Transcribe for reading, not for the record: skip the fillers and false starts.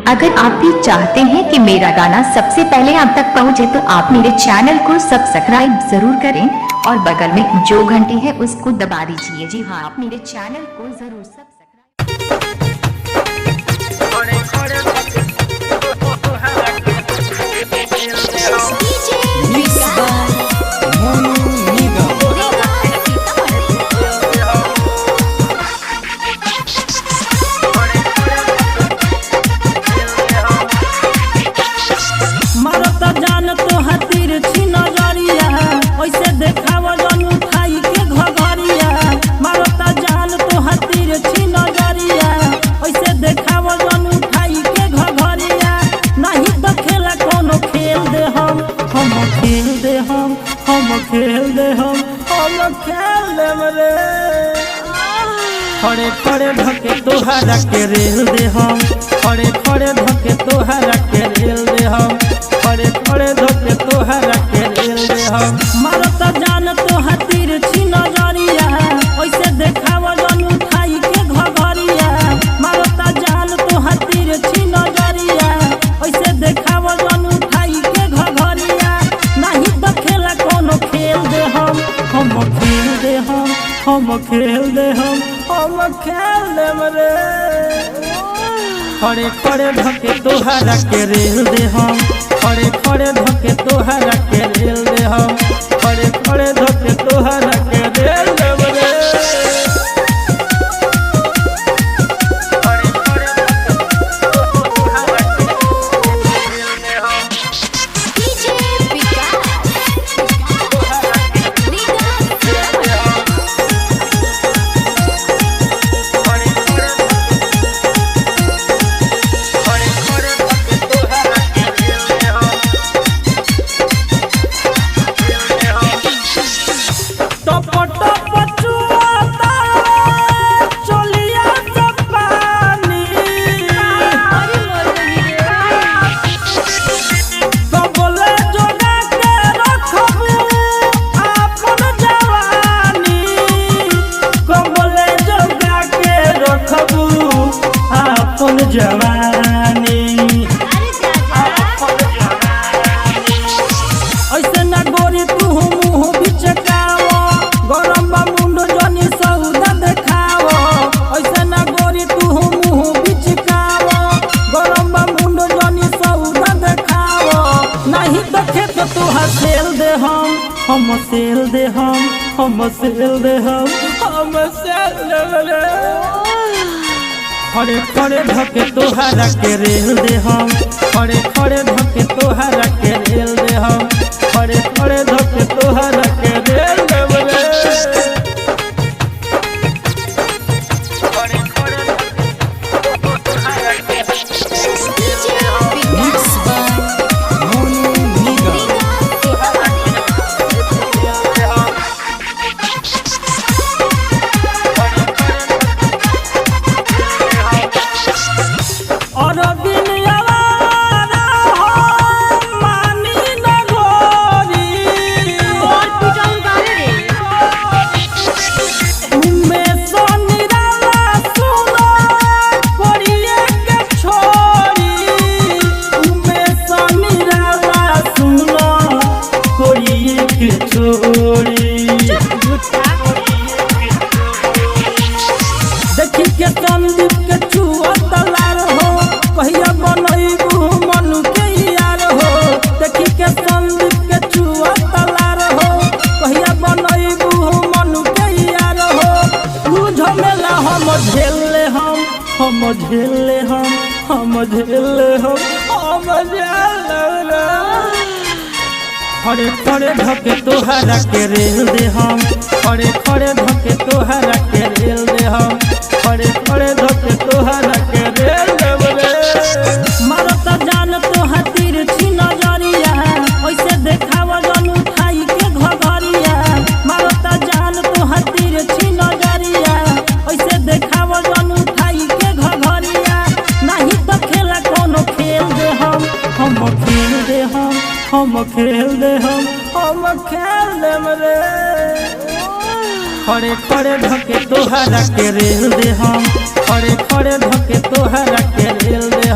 अगर आप भी चाहते हैं कि मेरा गाना सबसे पहले आप तक पहुंचे तो आप मेरे चैनल को सब्सक्राइब जरूर करें और बगल में जो घंटी है उसको दबा दीजिए। जी हाँ, आप मेरे चैनल को जरूर सब्सक्राइब। खड़े खड़े धके तोहरा के रेल दे हम, खड़े खड़े धके तोहरा के रेल दे हम, खड़े खड़े धके तोहरा के रेल दे हम। मारता जान तोहर तिरछी नजरिया, ओइसे देखाव जन उठाई के घघरिया। मारता जान तोहर तिरछी नजरिया, ओइसे देखाव जन उठाई के घघरिया। नहीं तो खेला कोनो खेल दे हम खेल दे हम खेल दे हम खेल दे रे। खड़े खड़े धके तोहरा के रेल दे हम, खड़े खड़े धके तोहरा के रेल दे हम, खड़े खड़े धके तोहरा के रेल दे रे। जवानी ऐसे न गोरी तू मुँह बिचकाव, गरम मुंड जनी सौदा देखाव। ऐसे न गोरी तू मुँह बिचकाव, गरम मुंड जनी सौदा देखाव। नहीं तो खेत तुहार सेल दे हम सेल दे हम सेल दे हम सेल दे। खड़े खड़े धके तोहरा के रेल दे हम, खड़े खड़े धके तोहरा के रेल दे हम, खड़े खड़े धके तोहरा के रेल दे रे। देखी के संदीप के छुआ तलार हो, कहिया बनैबू मनु के यार हो। देखी के संदीप के छुआ तलार हो, कहिया बनैबू मनु के यार हो। तू झमेला हम झेल ले हम झेल ले हम झेल ले हम झेल ले। खड़े खड़े धके तोहरा के रेल दे हम, खड़े खड़े धके तोहरा के रेल दे हम, खड़े खड़े धके तोहरा के रेल दे रे। मारता जान तोहर तिरछी नजरिया, ओइसे देखाव जन उठाई के घघरिया। मारता जान तोहर तिरछी नजरिया, ओइसे देखाव जन उठाई के घघरिया। नहीं तो खेला कोनो खेल दे हम खेल दे हम खेल दे हम खेल दे रे। खड़े खड़े धके तोहरा के रेल दे हम, खड़े खड़े धके तोहरा के रेल दे